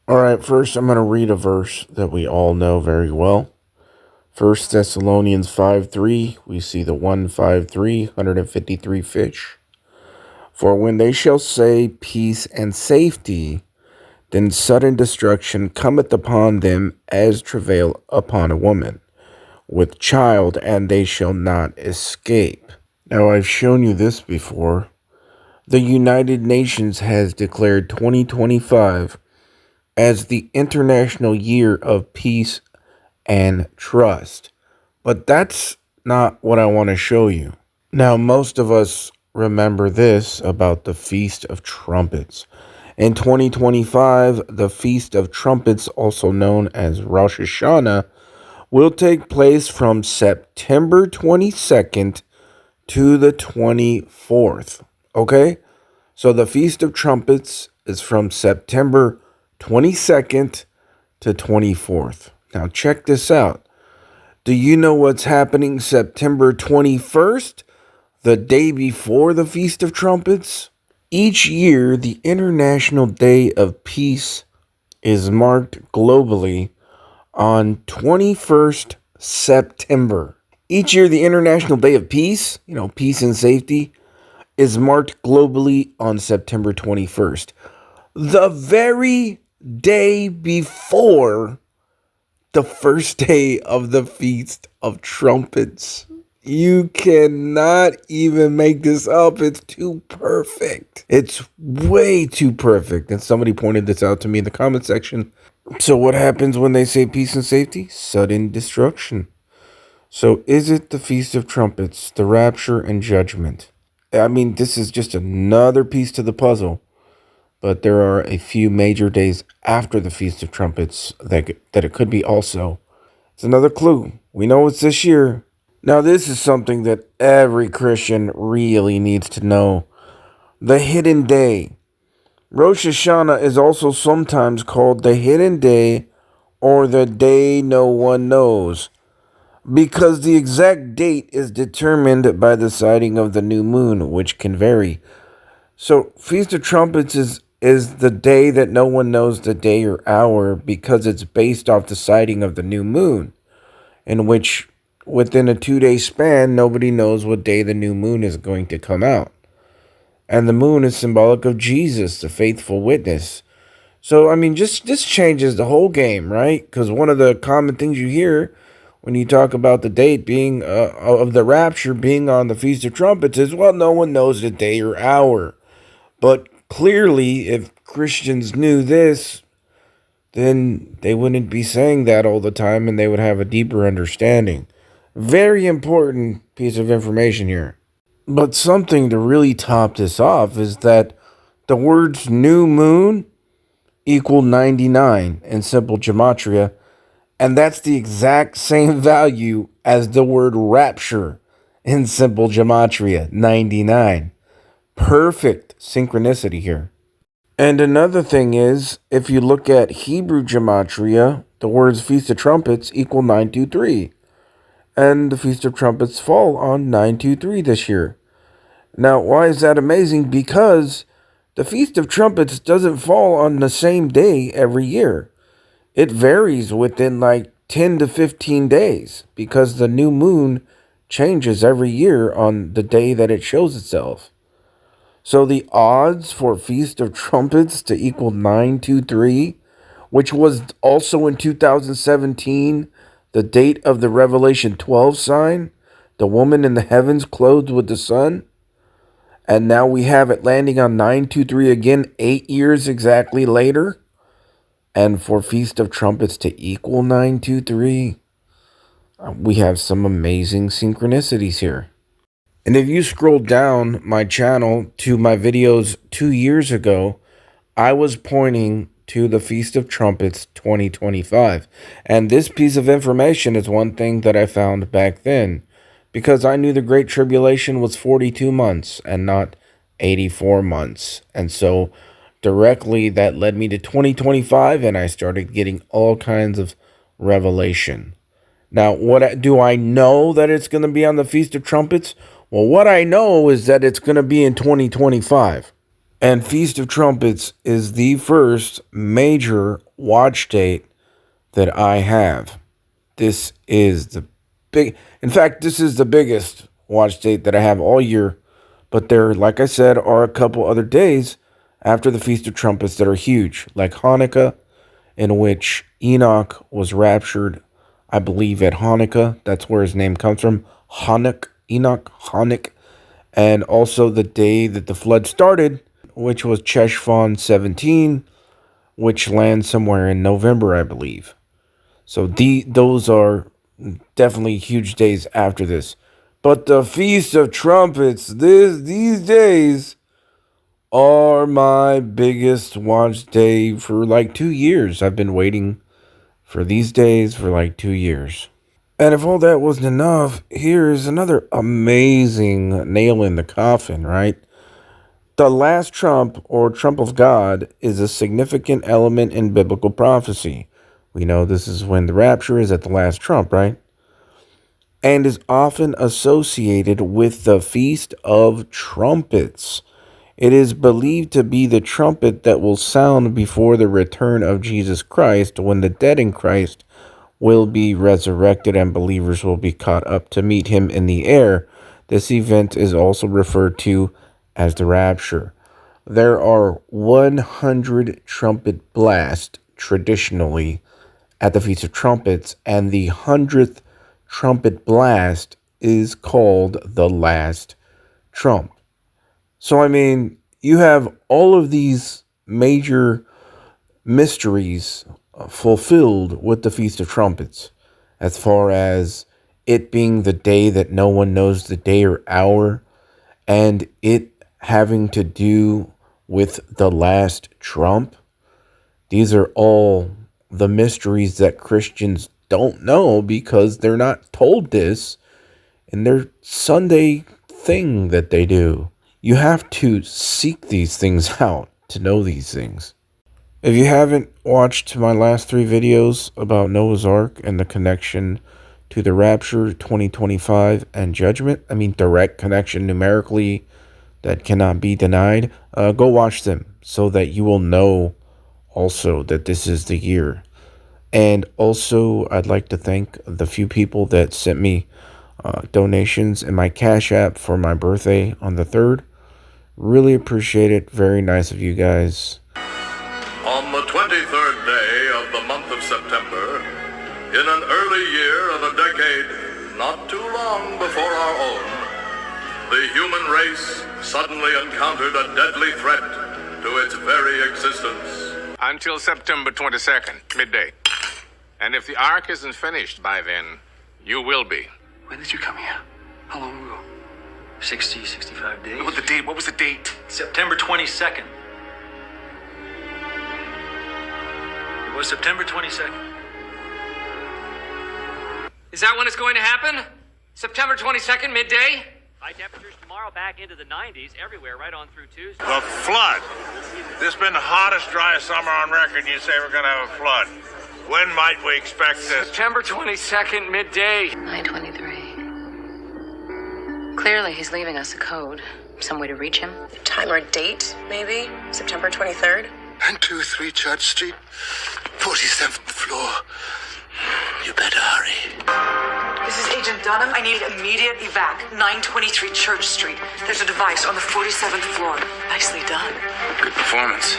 All right, first I'm going to read a verse that we all know very well. First Thessalonians 5:3, we see the 153, 153 fish. For when they shall say peace and safety, then sudden destruction cometh upon them as travail upon a woman with child, and they shall not escape. Now, I've shown you this before. The United Nations has declared 2025 as the International Year of Peace and Trust. But that's not what I want to show you. Now, most of us remember this about the Feast of Trumpets. In 2025, the Feast of Trumpets, also known as Rosh Hashanah, will take place from September 22nd to the 24th. Okay? So the Feast of Trumpets is from September 22nd to 24th. Now check this out. Do you know what's happening September 21st, the day before the Feast of Trumpets? Each year, the International Day of Peace is marked globally on 21st September. Each year, the International Day of Peace, peace and safety, is marked globally on September 21st. The very day before the first day of the Feast of Trumpets. You cannot even make this up. It's too perfect. It's way too perfect. And somebody pointed this out to me in the comment section. So what happens when they say peace and safety? Sudden destruction. So is it the Feast of Trumpets, the Rapture, and Judgment? I mean, this is just another piece to the puzzle. But there are a few major days after the Feast of Trumpets that it could be also. It's another clue. We know it's this year. Now, this is something that every Christian really needs to know. The hidden day. Rosh Hashanah is also sometimes called the hidden day or the day no one knows, because the exact date is determined by the sighting of the new moon, which can vary. So, Feast of Trumpets is the day that no one knows the day or hour because it's based off the sighting of the new moon, in which within a 2-day span, nobody knows what day the new moon is going to come out. And the moon is symbolic of Jesus, the faithful witness. So, I mean, just this changes the whole game, right? Because one of the common things you hear when you talk about the date being of the rapture being on the Feast of Trumpets is, well, no one knows the day or hour. But clearly, if Christians knew this, then they wouldn't be saying that all the time and they would have a deeper understanding. Very important piece of information here. But something to really top this off is that the words new moon equal 99 in simple gematria, and that's the exact same value as the word rapture in simple gematria, 99. Perfect synchronicity here. And another thing is, if you look at Hebrew gematria, the words Feast of Trumpets equal 923. And the Feast of Trumpets fall on 923 this year. Now, why is that amazing? Because the Feast of Trumpets doesn't fall on the same day every year. It varies within like 10 to 15 days because the new moon changes every year on the day that it shows itself. So the odds for Feast of Trumpets to equal 923, which was also in 2017, the date of the Revelation 12 sign, the woman in the heavens clothed with the sun, and now we have it landing on 923 again 8 years exactly later. And for Feast of Trumpets to equal 923, we have some amazing synchronicities here. And if you scroll down my channel to my videos 2 years ago, I was pointing to the Feast of Trumpets 2025. And this piece of information is one thing that I found back then, because I knew the Great Tribulation was 42 months and not 84 months. And so directly that led me to 2025, and I started getting all kinds of revelation. Now, what do I know that it's going to be on the Feast of Trumpets? Well, what I know is that it's going to be in 2025. And Feast of Trumpets is the first major watch date that I have. This is the in fact, this is the biggest watch date that I have all year. But there, like I said, are a couple other days after the Feast of Trumpets that are huge, like Hanukkah, in which Enoch was raptured, I believe, at Hanukkah. That's where his name comes from. Enoch, Hanukkah. And also the day that the flood started, which was Cheshvan 17, which lands somewhere in November, I believe. So those are definitely huge days after this. But the Feast of Trumpets, these days are my biggest watch day for like 2 years. I've been waiting for these days for like 2 years. And if all that wasn't enough, here's another amazing nail in the coffin, right? The last trump, or trump of God, is a significant element in biblical prophecy. We know this is when the rapture is at the last trump, right? And is often associated with the Feast of Trumpets. It is believed to be the trumpet that will sound before the return of Jesus Christ, when the dead in Christ will be resurrected and believers will be caught up to meet him in the air. This event is also referred to as the Rapture. There are 100 trumpet blasts traditionally at the Feast of Trumpets, and the 100th trumpet blast is called the last trump. So, I mean, you have all of these major mysteries fulfilled with the Feast of Trumpets, as far as it being the day that no one knows the day or hour, and it having to do with the last trump. These are all the mysteries that Christians don't know because they're not told this in their Sunday thing that they do. You have to seek these things out to know these things. If you haven't watched my last 3 videos about Noah's Ark and the connection to the Rapture 2025 and Judgment, I mean direct connection numerically that cannot be denied, go watch them so that you will know also that this is the year. And also, I'd like to thank the few people that sent me donations in my Cash App for my birthday on the 3rd. Really appreciate it. Very nice of you guys. On the 23rd day of the month of September, in an early year of a decade not too long before our own, the human race suddenly encountered a deadly threat to its very existence. Until September 22nd, midday. And if the ark isn't finished by then, you will be. When did you come here? How long ago? 60, 65 days. What was the date? September 22nd. It was September 22nd. Is that when it's going to happen? September 22nd, midday? High temperatures tomorrow back into the 90s everywhere right on through Tuesday. The flood. This has been the hottest, driest summer on record. You say we're going to have a flood. When might we expect this? September 22nd, midday. 9:23. Clearly, he's leaving us a code. Some way to reach him. Time or date, maybe? September 23rd? 923 Church Street, 47th floor. You better hurry. This is Agent Dunham. I need immediate evac. 923 Church Street. There's a device on the 47th floor. Nicely done. Good performance.